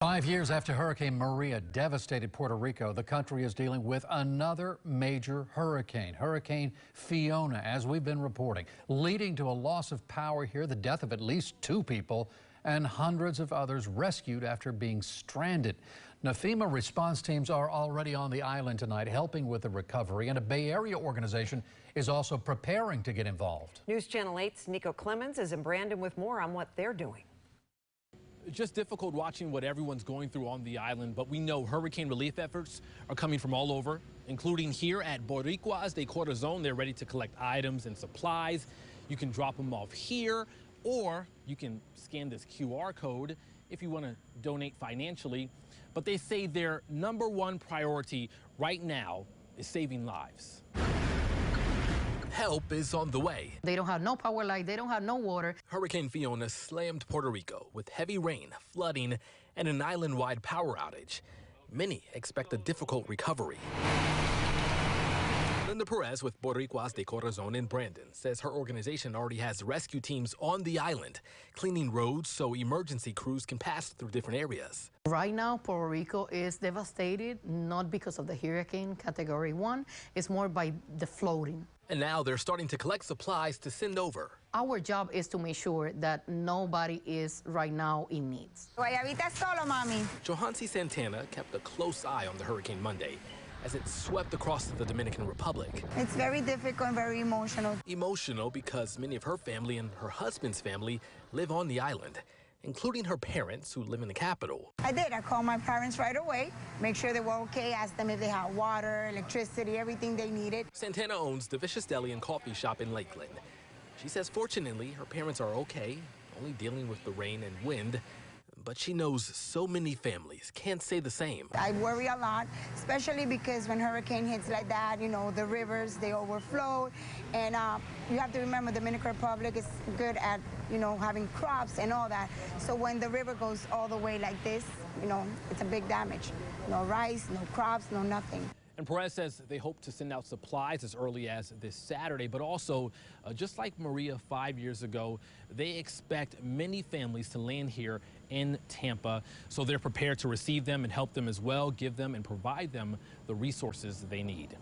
5 years after Hurricane Maria devastated Puerto Rico, the country is dealing with another major hurricane, Hurricane Fiona, as we've been reporting, leading to a loss of power here, the death of at least 2 people, and hundreds of others rescued after being stranded. Now, FEMA response teams are already on the island tonight helping with the recovery, and a Bay Area organization is also preparing to get involved. News Channel 8's Nico Clemens is in Brandon with more on what they're doing. Just difficult watching what everyone's going through on the island, but we know hurricane relief efforts are coming from all over, including here at Boricuas de Corazon. They're ready to collect items and supplies. You can drop them off here, or you can scan this QR code if you want to donate financially. But they say their #1 priority right now is saving lives. Help is on the way. They don't have no power line, they don't have no water. Hurricane Fiona slammed Puerto Rico with heavy rain, flooding, and an island-wide power outage. Many expect a difficult recovery. Linda Perez with Boricuas de Corazon in Brandon says her organization already has rescue teams on the island, cleaning roads so emergency crews can pass through different areas. Right now, Puerto Rico is devastated, not because of the hurricane category 1, it's more by the flooding. And now they're starting to collect supplies to send over. Our job is to make sure that nobody is right now in need. Johansi Santana kept a close eye on the hurricane Monday as it swept across the Dominican Republic. It's very difficult and very emotional. Emotional because many of her family and her husband's family live on the island, including her parents who live in the capital. I did. I called my parents right away, make sure they were okay, asked them if they had water, electricity, everything they needed. Santana owns the Vicious Deli and Coffee Shop in Lakeland. She says fortunately her parents are okay, only dealing with the rain and wind, but she knows so many families can't say the same. I worry a lot, especially because when hurricane hits like that, you know, the rivers, they overflow. And you have to remember the Dominican Republic is good at, you know, having crops and all that. So when the river goes all the way like this, you know, it's a big damage. No rice, no crops, no nothing. And Perez says they hope to send out supplies as early as this Saturday, but also, just like Maria 5 years ago, they expect many families to land here in Tampa. So they're prepared to receive them and help them as well, give them and provide them the resources they need.